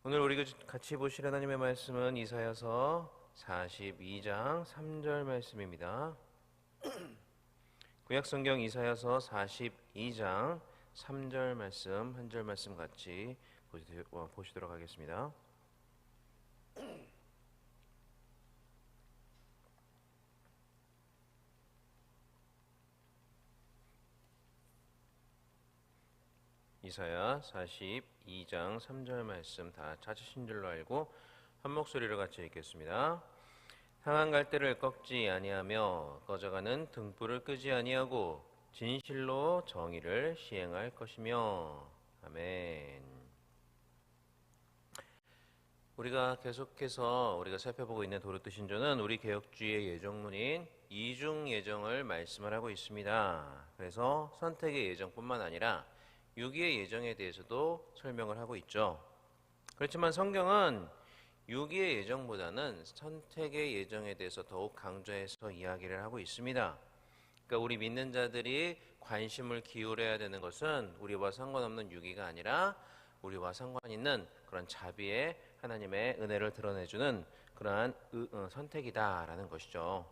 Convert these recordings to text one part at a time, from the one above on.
오늘 우리 같이 보실 하나님의 말씀은 이사야서 42장 3절 말씀입니다. 구약성경 이사야서 42장 3절 말씀 한 절 말씀 같이 보시도록 하겠습니다. 이사야 42장 3절 말씀 다 찾으신 줄로 알고 한 목소리로 같이 읽겠습니다. 상한 갈대를 꺾지 아니하며 꺼져가는 등불을 끄지 아니하고 진실로 정의를 시행할 것이며. 아멘. 우리가 계속해서 살펴보고 있는 도르트 신조는 우리 개혁주의의 예정론인 이중 예정을 말씀을 하고 있습니다. 그래서 선택의 예정뿐만 아니라 유기의 예정에 대해서도 설명을 하고 있죠. 그렇지만 성경은 유기의 예정보다는 선택의 예정에 대해서 더욱 강조해서 이야기를 하고 있습니다. 그러니까 우리 믿는 자들이 관심을 기울여야 되는 것은 우리와 상관없는 유기가 아니라 우리와 상관 있는 그런 자비의 하나님의 은혜를 드러내주는 그러한 선택이다라는 것이죠.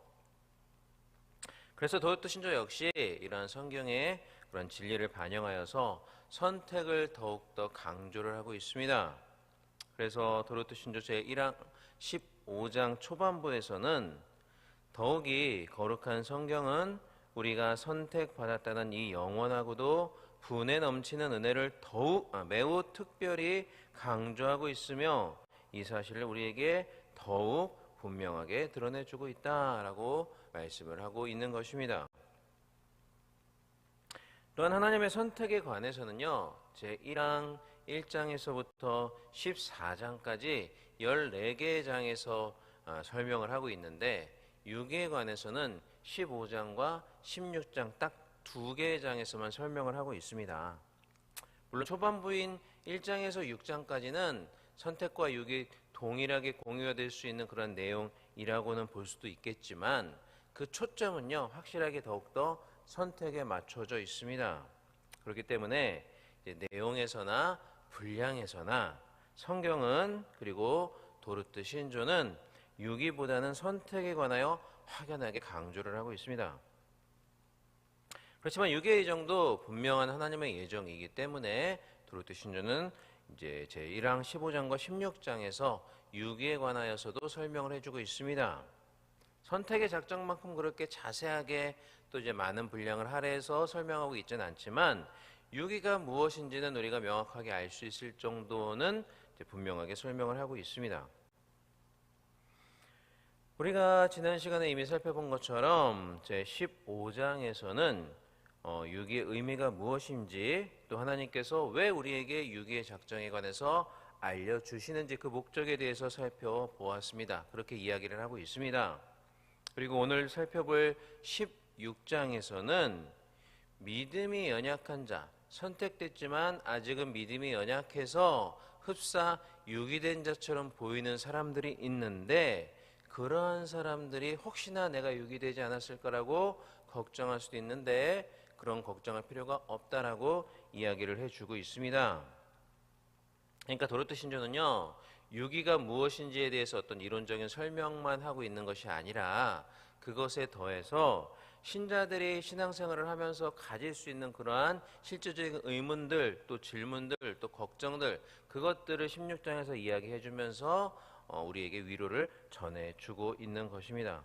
그래서 도르트 신조 역시 이러한 성경의 그런 진리를 반영하여서 선택을 더욱더 강조를 하고 있습니다. 그래서 도르트 신조 제1장 15장 초반부에서는 더욱이 거룩한 성경은 우리가 선택받았다는 이 영원하고도 분에 넘치는 은혜를 매우 특별히 강조하고 있으며 이 사실을 우리에게 더욱 분명하게 드러내주고 있다라고 말씀을 하고 있는 것입니다. 또한 하나님의 선택에 관해서는요, 제1장 1장에서부터 14장까지 14개의 장에서 설명을 하고 있는데 유기에 관해서는 15장과 16장 딱 2개의 장에서만 설명을 하고 있습니다. 물론 초반부인 1장에서 6장까지는 선택과 유기 동일하게 공유가 될 수 있는 그런 내용이라고는 볼 수도 있겠지만 그 초점은요, 확실하게 더욱더 선택에 맞춰져 있습니다. 그렇기 때문에 이제 내용에서나 분량에서나 성경은 그리고 도르트 신조는 유기보다는 선택에 관하여 확연하게 강조를 하고 있습니다. 그렇지만 유기의 예정도 분명한 하나님의 예정이기 때문에 도르트 신조는 이제 제1장 15장과 16장에서 유기에 관하여서도 설명을 해주고 있습니다. 선택의 작정만큼 그렇게 자세하게 또 이제 많은 분량을 할애해서 설명하고 있지는 않지만 유기가 무엇인지는 우리가 명확하게 알 수 있을 정도는 이제 분명하게 설명을 하고 있습니다. 우리가 지난 시간에 이미 살펴본 것처럼 제 15장에서는 유기의 의미가 무엇인지 또 하나님께서 왜 우리에게 유기의 작정에 관해서 알려주시는지 그 목적에 대해서 살펴보았습니다. 그렇게 이야기를 하고 있습니다. 그리고 오늘 살펴볼 16장에서는 믿음이 연약한 자, 선택됐지만 아직은 믿음이 연약해서 흡사 유기된 자처럼 보이는 사람들이 있는데 그러한 사람들이 혹시나 내가 유기되지 않았을까라고 걱정할 수도 있는데 그런 걱정할 필요가 없다라고 이야기를 해주고 있습니다. 그러니까 도르트 신조는요, 유기가 무엇인지에 대해서 어떤 이론적인 설명만 하고 있는 것이 아니라 그것에 더해서 신자들이 신앙생활을 하면서 가질 수 있는 그러한 실질적인 의문들, 또 질문들, 또 걱정들, 그것들을 16장에서 이야기해 주면서 우리에게 위로를 전해주고 있는 것입니다.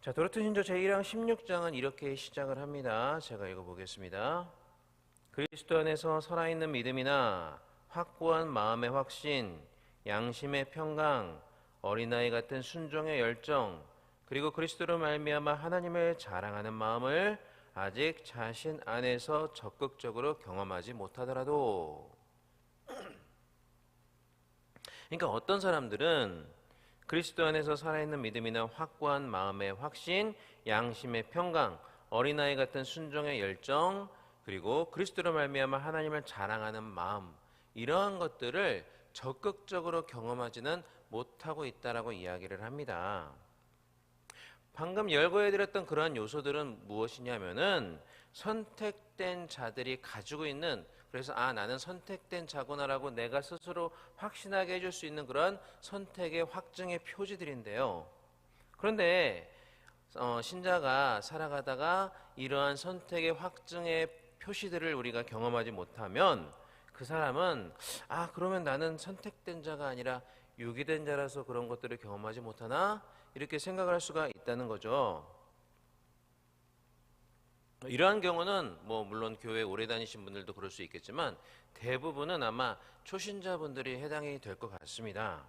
자, 도르트 신조 제1장 16장은 이렇게 시작을 합니다. 제가 읽어보겠습니다. 그리스도 안에서 살아있는 믿음이나 확고한 마음의 확신, 양심의 평강, 어린아이 같은 순종의 열정, 그리고 그리스도로 말미암아 하나님을 자랑하는 마음을 아직 자신 안에서 적극적으로 경험하지 못하더라도. 그러니까 어떤 사람들은 그리스도 안에서 살아있는 믿음이나 확고한 마음의 확신, 양심의 평강, 어린아이 같은 순종의 열정, 그리고 그리스도로 말미암아 하나님을 자랑하는 마음, 이러한 것들을 적극적으로 경험하지는 못하고 있다라고 이야기를 합니다. 방금 열거해드렸던 그러한 요소들은 무엇이냐면은 선택된 자들이 가지고 있는 그래서 나는 선택된 자구나라고 내가 스스로 확신하게 해줄 수 있는 그런 선택의 확증의 표지들인데요. 그런데 신자가 살아가다가 이러한 선택의 확증의 표시들을 우리가 경험하지 못하면 그 사람은 그러면 나는 선택된 자가 아니라 유기된 자라서 그런 것들을 경험하지 못하나? 이렇게 생각을 할 수가 있다는 거죠. 이러한 경우는 물론 교회 오래 다니신 분들도 그럴 수 있겠지만 대부분은 아마 초신자분들이 해당이 될 것 같습니다.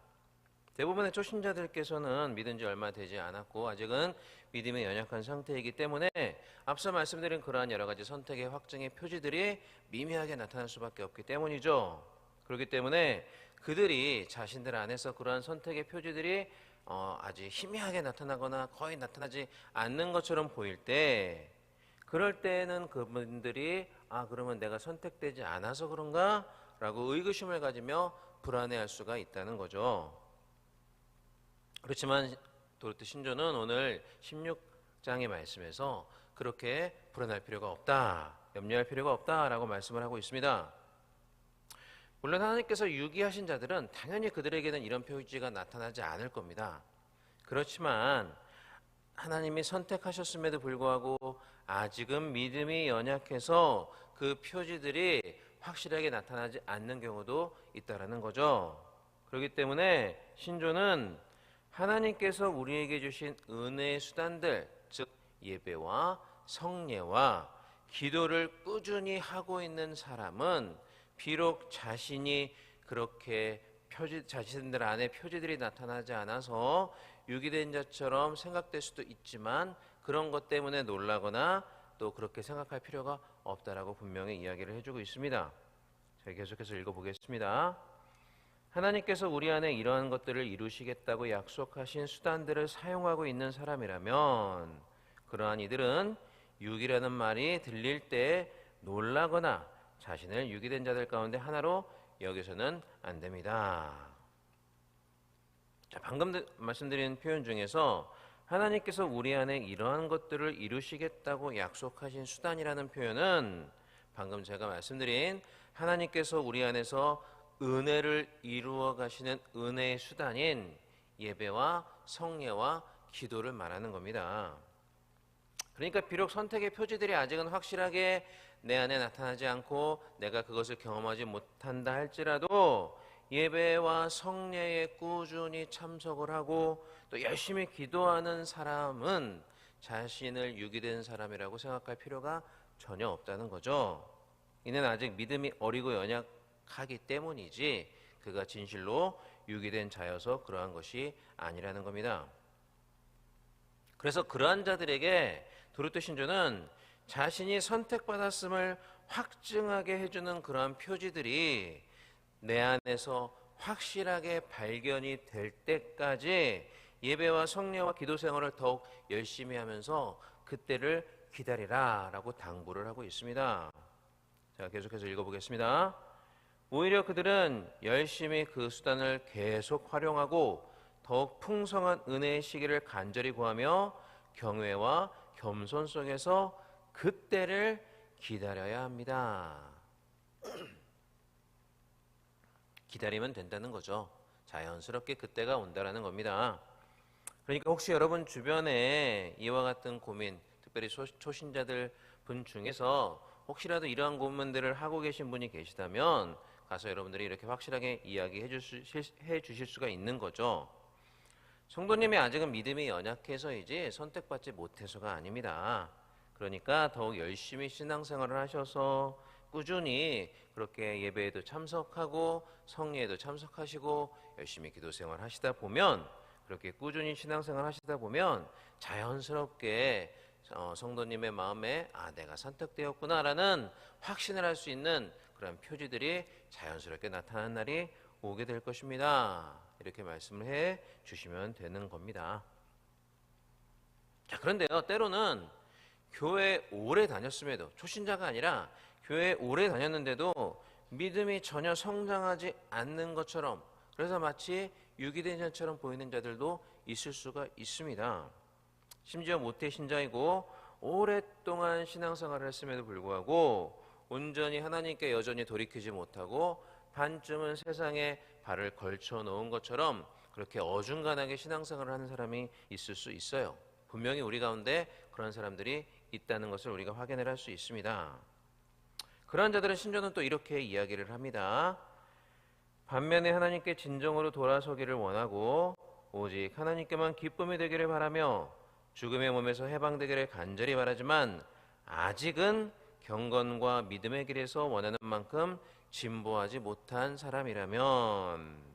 대부분의 초신자들께서는 믿은 지 얼마 되지 않았고 아직은 믿음이 연약한 상태이기 때문에 앞서 말씀드린 그러한 여러 가지 선택의 확증의 표지들이 미미하게 나타날 수밖에 없기 때문이죠. 그렇기 때문에 그들이 자신들 안에서 그러한 선택의 표지들이 아주 희미하게 나타나거나 거의 나타나지 않는 것처럼 보일 때, 그럴 때는 그분들이 그러면 내가 선택되지 않아서 그런가? 라고 의구심을 가지며 불안해할 수가 있다는 거죠. 그렇지만 도르트 신조는 오늘 16장의 말씀에서 그렇게 불안할 필요가 없다, 염려할 필요가 없다라고 말씀을 하고 있습니다. 물론 하나님께서 유기하신 자들은 당연히 그들에게는 이런 표지가 나타나지 않을 겁니다. 그렇지만 하나님이 선택하셨음에도 불구하고 아직은 믿음이 연약해서 그 표지들이 확실하게 나타나지 않는 경우도 있다라는 거죠. 그렇기 때문에 신조는 하나님께서 우리에게 주신 은혜의 수단들, 즉 예배와 성례와 기도를 꾸준히 하고 있는 사람은 비록 자신이 그렇게 자신들 안에 표지들이 나타나지 않아서 유기된 자처럼 생각될 수도 있지만 그런 것 때문에 놀라거나 또 그렇게 생각할 필요가 없다라고 분명히 이야기를 해주고 있습니다. 제가 계속해서 읽어보겠습니다. 하나님께서 우리 안에 이러한 것들을 이루시겠다고 약속하신 수단들을 사용하고 있는 사람이라면 그러한 이들은 유기라는 말이 들릴 때 놀라거나 자신을 유기된 자들 가운데 하나로 여기서는 안 됩니다. 자, 방금 말씀드린 표현 중에서 하나님께서 우리 안에 이러한 것들을 이루시겠다고 약속하신 수단이라는 표현은 방금 제가 말씀드린 하나님께서 우리 안에서 은혜를 이루어 가시는 은혜의 수단인 예배와 성례와 기도를 말하는 겁니다. 그러니까 비록 선택의 표지들이 아직은 확실하게 내 안에 나타나지 않고 내가 그것을 경험하지 못한다 할지라도 예배와 성례에 꾸준히 참석을 하고 또 열심히 기도하는 사람은 자신을 유기된 사람이라고 생각할 필요가 전혀 없다는 거죠. 이는 아직 믿음이 어리고 연약하기 때문이지 그가 진실로 유기된 자여서 그러한 것이 아니라는 겁니다. 그래서 그러한 자들에게 도르트 신조는 자신이 선택받았음을 확증하게 해주는 그러한 표지들이 내 안에서 확실하게 발견이 될 때까지 예배와 성례와 기도 생활을 더욱 열심히 하면서 그때를 기다리라 라고 당부를 하고 있습니다. 자, 계속해서 읽어보겠습니다. 오히려 그들은 열심히 그 수단을 계속 활용하고 더욱 풍성한 은혜의 시기를 간절히 구하며 경외와 겸손 속에서 그때를 기다려야 합니다. 기다리면 된다는 거죠. 자연스럽게 그때가 온다라는 겁니다. 그러니까 혹시 여러분 주변에 이와 같은 고민, 특별히 초신자들 분 중에서 혹시라도 이러한 고민들을 하고 계신 분이 계시다면 가서 여러분들이 이렇게 확실하게 이야기해 주실 수가 있는 거죠. 성도님이 아직은 믿음이 연약해서이지 선택받지 못해서가 아닙니다. 그러니까 더욱 열심히 신앙생활을 하셔서 꾸준히 그렇게 예배에도 참석하고 성례에도 참석하시고 열심히 기도생활 하시다 보면 그렇게 꾸준히 신앙생활 하시다 보면 자연스럽게 성도님의 마음에 내가 선택되었구나라는 확신을 할 수 있는 그런 표지들이 자연스럽게 나타나는 날이 오게 될 것입니다. 이렇게 말씀을 해 주시면 되는 겁니다. 자, 그런데요, 때로는 교회 오래 다녔음에도 초신자가 아니라 교회 오래 다녔는데도 믿음이 전혀 성장하지 않는 것처럼, 그래서 마치 유기된 자처럼 보이는 자들도 있을 수가 있습니다. 심지어 모태 신자이고 오랫동안 신앙생활을 했음에도 불구하고 온전히 하나님께 여전히 돌이키지 못하고 반쯤은 세상에 발을 걸쳐 놓은 것처럼 그렇게 어중간하게 신앙생활을 하는 사람이 있을 수 있어요. 분명히 우리 가운데 그런 사람들이 있다는 것을 우리가 확인을 할 수 있습니다. 그러한 자들은 신조는 또 이렇게 이야기를 합니다. 반면에 하나님께 진정으로 돌아서기를 원하고 오직 하나님께만 기쁨이 되기를 바라며 죽음의 몸에서 해방되기를 간절히 바라지만 아직은 경건과 믿음의 길에서 원하는 만큼 진보하지 못한 사람이라면,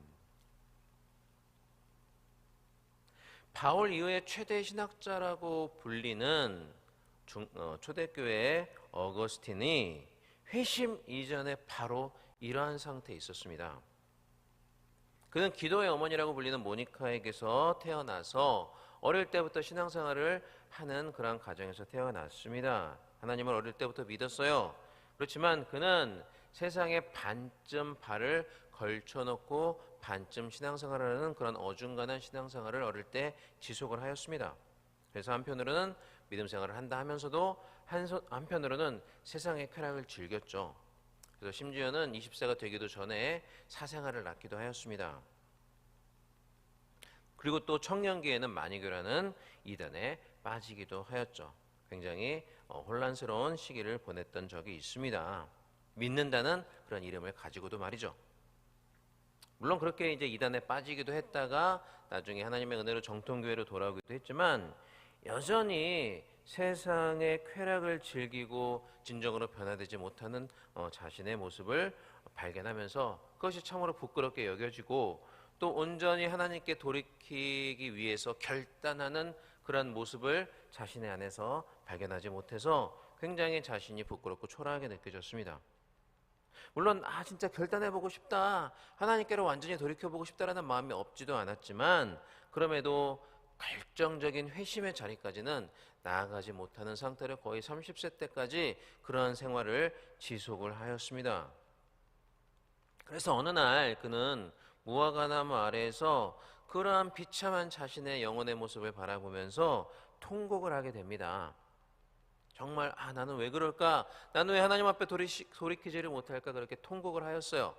바울 이후의 최대 신학자라고 불리는 초대교회의 어거스틴이 회심 이전에 바로 이러한 상태에 있었습니다. 그는 기도의 어머니라고 불리는 모니카에게서 태어나서 어릴 때부터 신앙생활을 하는 그런 가정에서 태어났습니다. 하나님을 어릴 때부터 믿었어요. 그렇지만 그는 세상에 반쯤 발을 걸쳐놓고 반쯤 신앙생활을 하는 그런 어중간한 신앙생활을 어릴 때 지속을 하였습니다. 그래서 한편으로는 믿음 생활을 한다 하면서도 한편으로는 세상의 쾌락을 즐겼죠. 그래서 심지어는 20세가 되기도 전에 사생활을 낳기도 하였습니다. 그리고 또 청년기에는 마니교라는 이단에 빠지기도 하였죠. 굉장히 혼란스러운 시기를 보냈던 적이 있습니다. 믿는다는 그런 이름을 가지고도 말이죠. 물론 그렇게 이제 이단에 빠지기도 했다가 나중에 하나님의 은혜로 정통교회로 돌아오기도 했지만 여전히 세상의 쾌락을 즐기고 진정으로 변화되지 못하는 자신의 모습을 발견하면서 그것이 참으로 부끄럽게 여겨지고 또 온전히 하나님께 돌이키기 위해서 결단하는 그런 모습을 자신의 안에서 발견하지 못해서 굉장히 자신이 부끄럽고 초라하게 느껴졌습니다. 물론 진짜 결단해보고 싶다, 하나님께로 완전히 돌이켜보고 싶다라는 마음이 없지도 않았지만 그럼에도 결정적인 회심의 자리까지는 나아가지 못하는 상태로 거의 30세 때까지 그러한 생활을 지속을 하였습니다. 그래서 어느 날 그는 무화과나무 아래에서 그러한 비참한 자신의 영혼의 모습을 바라보면서 통곡을 하게 됩니다. 정말 나는 왜 그럴까? 나는 왜 하나님 앞에 돌이키지를 못할까? 그렇게 통곡을 하였어요.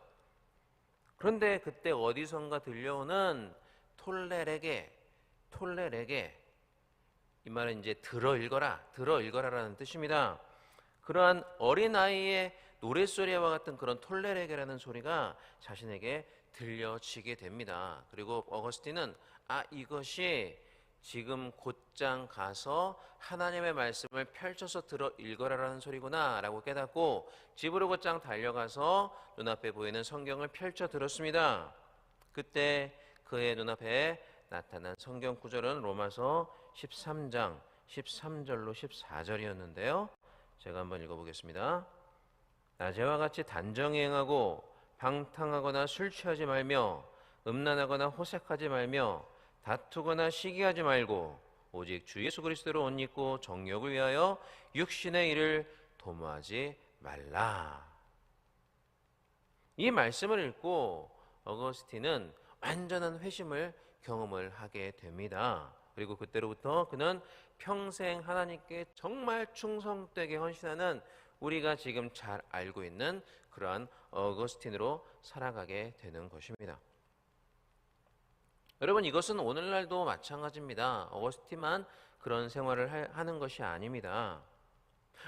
그런데 그때 어디선가 들려오는 톨레레게, 이 말은 이제 들어 읽어라라는 뜻입니다. 그러한 어린아이의 노랫소리와 같은 그런 톨레레게라는 소리가 자신에게 들려지게 됩니다. 그리고 어거스틴은 이것이 지금 곧장 가서 하나님의 말씀을 펼쳐서 들어 읽어라라는 소리구나 라고 깨닫고 집으로 곧장 달려가서 눈앞에 보이는 성경을 펼쳐 들었습니다. 그때 그의 눈앞에 나타난 성경 구절은 로마서 13장 13절로 14절이었는데요. 제가 한번 읽어보겠습니다. 낮에와 같이 단정히 행하고 방탕하거나 술 취하지 말며 음란하거나 호색하지 말며 다투거나 시기하지 말고 오직 주 예수 그리스도로 옷 입고 정욕을 위하여 육신의 일을 도모하지 말라. 이 말씀을 읽고 어거스틴은 완전한 회심을 경험을 하게 됩니다. 그리고 그때로부터 그는 평생 하나님께 정말 충성되게 헌신하는 우리가 지금 잘 알고 있는 그러한 어거스틴으로 살아가게 되는 것입니다. 여러분, 이것은 오늘날도 마찬가지입니다. 어거스틴만 그런 생활을 하는 것이 아닙니다.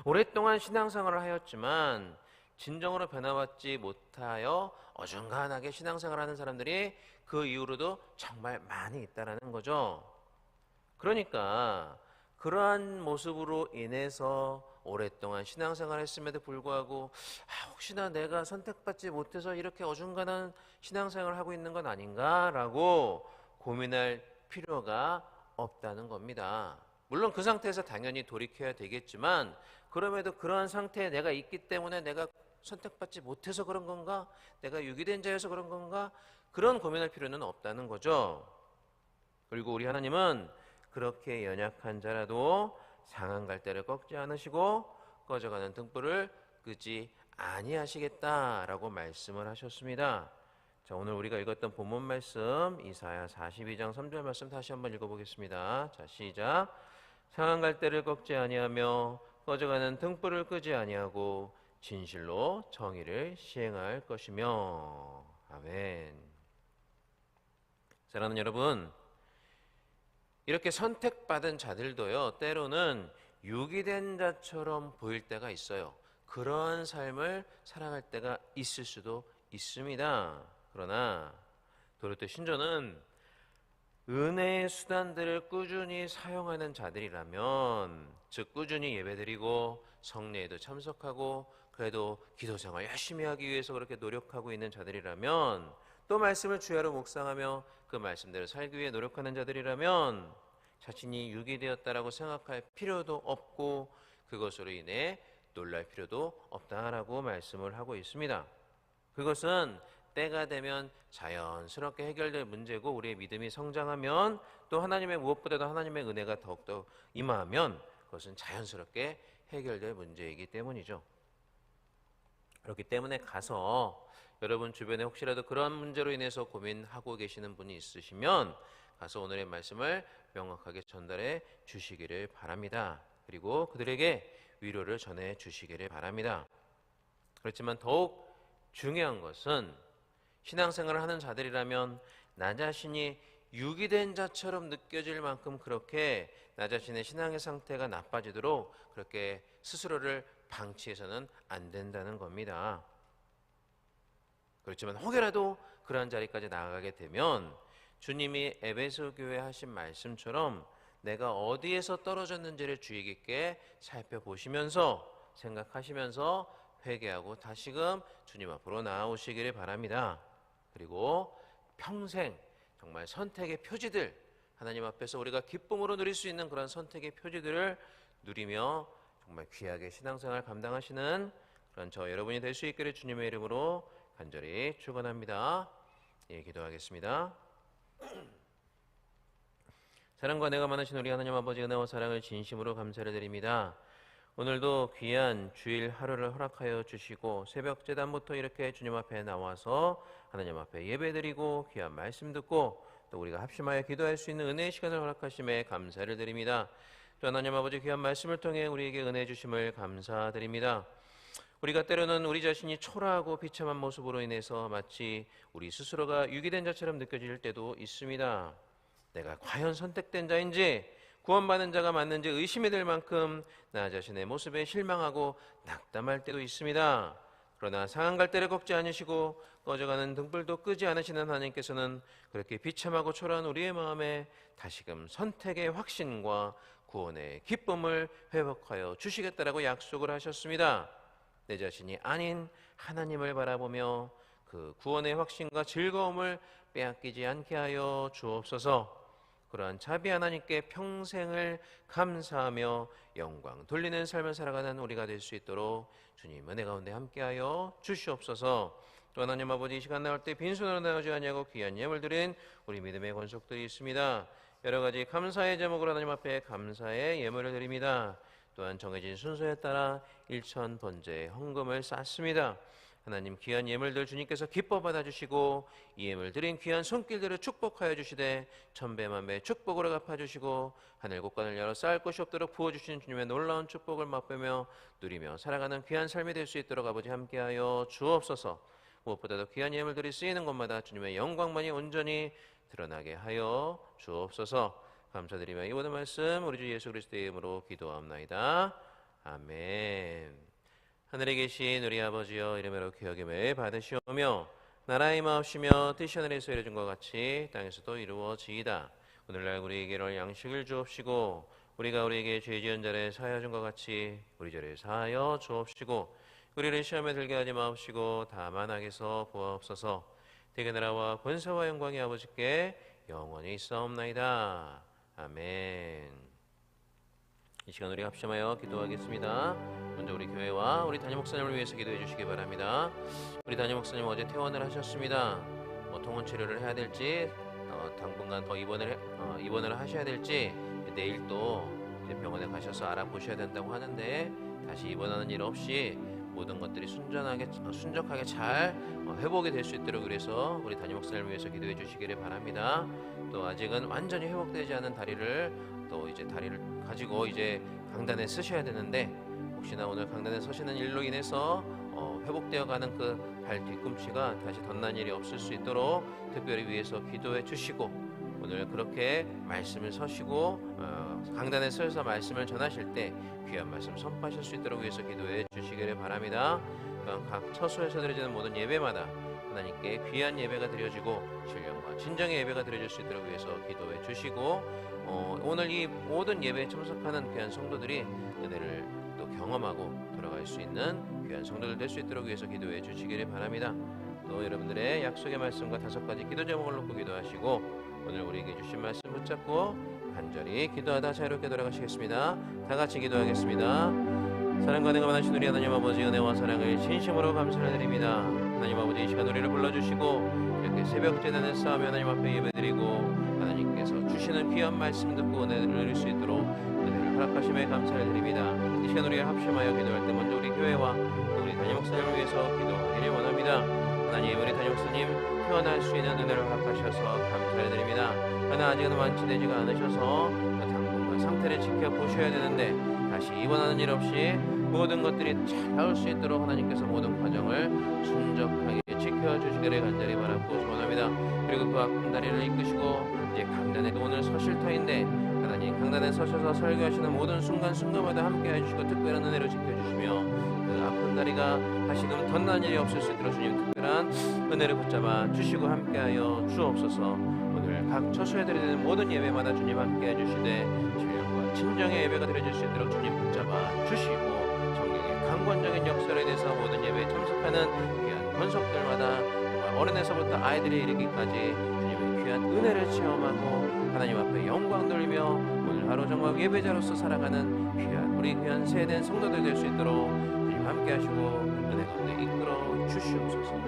오랫동안 신앙생활을 하였지만 진정으로 변화받지 못하여 어중간하게 신앙생활하는 사람들이 그 이후로도 정말 많이 있다는 거죠. 그러니까 그러한 모습으로 인해서 오랫동안 신앙생활을 했음에도 불구하고 혹시나 내가 선택받지 못해서 이렇게 어중간한 신앙생활을 하고 있는 건 아닌가라고 고민할 필요가 없다는 겁니다. 물론 그 상태에서 당연히 돌이켜야 되겠지만 그럼에도 그러한 상태에 내가 있기 때문에 내가 선택받지 못해서 그런 건가? 내가 유기된 자여서 그런 건가? 그런 고민할 필요는 없다는 거죠. 그리고 우리 하나님은 그렇게 연약한 자라도 상한 갈대를 꺾지 않으시고 꺼져가는 등불을 끄지 아니하시겠다라고 말씀을 하셨습니다. 자, 오늘 우리가 읽었던 본문 말씀 이사야 42장 3절 말씀 다시 한번 읽어보겠습니다. 자, 시작. 상한 갈대를 꺾지 아니하며 꺼져가는 등불을 끄지 아니하고 진실로 정의를 시행할 것이며. 아멘. 사랑하는 여러분, 이렇게 선택받은 자들도요, 때로는 유기된 자처럼 보일 때가 있어요. 그러한 삶을 살아갈 때가 있을 수도 있습니다. 그러나 도르트 신조는 은혜의 수단들을 꾸준히 사용하는 자들이라면, 즉 꾸준히 예배드리고 성례에도 참석하고 그래도 기도 생활 열심히 하기 위해서 그렇게 노력하고 있는 자들이라면, 또 말씀을 주야로 묵상하며 그 말씀대로 살기 위해 노력하는 자들이라면 자신이 유기되었다라고 생각할 필요도 없고 그것으로 인해 놀랄 필요도 없다라고 말씀을 하고 있습니다. 그것은 때가 되면 자연스럽게 해결될 문제고, 우리의 믿음이 성장하면 또 하나님의 무엇보다도 하나님의 은혜가 더욱더 임하면 그것은 자연스럽게 해결될 문제이기 때문이죠. 그렇기 때문에 가서 여러분 주변에 혹시라도 그런 문제로 인해서 고민하고 계시는 분이 있으시면 가서 오늘의 말씀을 명확하게 전달해 주시기를 바랍니다. 그리고 그들에게 위로를 전해 주시기를 바랍니다. 그렇지만 더욱 중요한 것은, 신앙생활을 하는 자들이라면 나 자신이 유기된 자처럼 느껴질 만큼 그렇게 나 자신의 신앙의 상태가 나빠지도록 그렇게 스스로를 방치해서는 안 된다는 겁니다. 그렇지만 혹여라도 그러한 자리까지 나아가게 되면 주님이 에베소 교회에 하신 말씀처럼 내가 어디에서 떨어졌는지를 주의 깊게 살펴보시면서 생각하시면서 회개하고 다시금 주님 앞으로 나아오시기를 바랍니다. 그리고 평생 정말 선택의 표지들, 하나님 앞에서 우리가 기쁨으로 누릴 수 있는 그런 선택의 표지들을 누리며 정말 귀하게 신앙생활 감당하시는 그런 저 여러분이 될 수 있기를 주님의 이름으로 간절히 축원합니다. 예, 기도하겠습니다. 사랑과 은혜가 많으신 우리 하나님 아버지, 은혜와 사랑을 진심으로 감사를 드립니다. 오늘도 귀한 주일 하루를 허락하여 주시고 새벽 제단부터 이렇게 주님 앞에 나와서 하나님 앞에 예배드리고 귀한 말씀 듣고 또 우리가 합심하여 기도할 수 있는 은혜의 시간을 허락하심에 감사를 드립니다. 또 하나님 아버지, 귀한 말씀을 통해 우리에게 은혜 주심을 감사드립니다. 우리가 때로는 우리 자신이 초라하고 비참한 모습으로 인해서 마치 우리 스스로가 유기된 자처럼 느껴질 때도 있습니다. 내가 과연 선택된 자인지, 구원받은 자가 맞는지 의심이 들 만큼 나 자신의 모습에 실망하고 낙담할 때도 있습니다. 그러나 상한 갈대를 꺾지 않으시고 꺼져가는 등불도 끄지 않으시는 하나님께서는 그렇게 비참하고 초라한 우리의 마음에 다시금 선택의 확신과 구원의 기쁨을 회복하여 주시겠다라고 약속을 하셨습니다. 내 자신이 아닌 하나님을 바라보며 그 구원의 확신과 즐거움을 빼앗기지 않게 하여 주옵소서. 그러한 자비 하나님께 평생을 감사하며 영광 돌리는 삶을 살아가는 우리가 될 수 있도록 주님 은혜 가운데 함께하여 주시옵소서. 또 하나님 아버지, 이 시간 나올 때 빈손으로 나오지 아니하고 귀한 예물 드린 우리 믿음의 권속들이 있습니다. 여러 가지 감사의 제목으로 하나님 앞에 감사의 예물을 드립니다. 또한 정해진 순서에 따라 일천 번제의 헌금을 쌓습니다. 하나님, 귀한 예물들 주님께서 기뻐 받아주시고 이 예물 드린 귀한 손길들을 축복하여 주시되 천배만배 축복으로 갚아주시고 하늘 곳간을 열어 쌓을 것이 없도록 부어주시는 주님의 놀라운 축복을 맛보며 누리며 살아가는 귀한 삶이 될 수 있도록 아버지 함께하여 주옵소서. 무엇보다도 귀한 예물들이 쓰이는 곳마다 주님의 영광만이 온전히 드러나게 하여 주옵소서. 감사드리며 이 모든 말씀 우리 주 예수 그리스도의 이름으로 기도합나이다. 아멘. 하늘에 계신 우리 아버지여, 이름으로 기억임을 받으시오며 나라의 마옵시며 뜻이 하늘에서 이루어진 것 같이 땅에서도 이루어지이다. 오늘날 우리에게 이럴 양식을 주옵시고 우리가 우리에게 죄 지은 자를 사하여 준 것 같이 우리 죄를 사하여 주옵시고 우리를 시험에 들게 하지 마옵시고 다만 악에서 구하옵소서. 대개 나라와 권세와 영광이 아버지께 영원히 있사옵나이다. 아멘. 이 시간 우리 합심하여 기도하겠습니다. 먼저 우리 교회와 우리 담임 목사님을 위해서 기도해 주시기 바랍니다. 우리 담임 목사님 어제 퇴원을 하셨습니다. 통원 치료를 해야 될지 당분간 더 입원을 하셔야 될지 내일 또 이제 병원에 가셔서 알아보셔야 된다고 하는데 다시 입원하는 일 없이 모든 것들이 순적하게 잘 회복이 될 수 있도록 그래서 우리 담임 목사님을 위해서 기도해 주시기를 바랍니다. 또 아직은 완전히 회복되지 않은 다리를 또 이제 다리를 가지고 이제 강단에 쓰셔야 되는데 혹시나 오늘 강단에 서시는 일로 인해서 회복되어가는 그 발 뒤꿈치가 다시 덧난 일이 없을 수 있도록 특별히 위해서 기도해 주시고, 오늘 그렇게 말씀을 서시고 강단에 서서 말씀을 전하실 때 귀한 말씀 선포하실 수 있도록 위해서 기도해 주시기를 바랍니다. 각 처소에서 드려지는 모든 예배마다 하나님께 귀한 예배가 드려지고 신령과 진정의 예배가 드려질 수 있도록 위해서 기도해 주시고, 오늘 이 모든 예배에 참석하는 귀한 성도들이 은혜를 또 경험하고 돌아갈 수 있는 귀한 성도들 될 수 있도록 위해서 기도해 주시기를 바랍니다. 또 여러분들의 약속의 말씀과 5가지 기도 제목을 놓고 기도하시고, 오늘 우리에게 주신 말씀 붙잡고 간절히 기도하다 자유롭게 돌아가시겠습니다. 다 같이 기도하겠습니다. 사랑과 능감 하나신 우리 하나님 아버지, 은혜와 사랑을 진심으로 감사를 드립니다. 하나님 아버지, 이 시간 우리를 불러주시고 이렇게 새벽 재단에 싸우며 하나님 앞에 예배드리고 하나님께서 주시는 귀한 말씀 듣고 은혜를 누릴 수 있도록 은혜를 허락하심에 감사를 드립니다. 이 시간 우리가 합심하여 기도할 때 먼저 우리 교회와 또 우리 담임 목사님을 위해서 기도하기를 원합니다. 하나님, 우리 담임 목사님 표현할 수 있는 은혜를 허락하셔서 감사를 드립니다. 그러나 아직은 완치되지가 않으셔서 당분간 상태를 지켜보셔야 되는데 다시 입원하는 일 없이 모든 것들이 잘 나올 수 있도록 하나님께서 모든 과정을 순적하게 지켜주시기를 간절히 바라고 소원합니다. 그리고 그 아픈 다리를 이끄시고 이제 강단에도 오늘 서실 터인데 하나님, 강단에 서셔서 설교하시는 모든 순간순간마다 함께 해주시고 특별한 은혜로 지켜주시며 그 아픈 다리가 다시금 덧난 일이 없을 수 있도록 주님 특별한 은혜를 붙잡아 주시고 함께하여 주옵소서. 오늘 각 처소에 드리는 모든 예배마다 주님 함께해 주시되 신령과 진정의 예배가 드려질 수 있도록 주님 붙잡아 주시고, 성령의 강권적인 역사에 대해서 모든 예배에 참석하는 귀한 권속들마다 정말 어른에서부터 아이들에 이르기까지 주님의 귀한 은혜를 체험하고 하나님 앞에 영광 돌리며 오늘 하루 정말 예배자로서 살아가는 우리 귀한 세대된 성도들 될 수 있도록 주님 함께 하시고 은혜 가운데 이끌어 주시옵소서.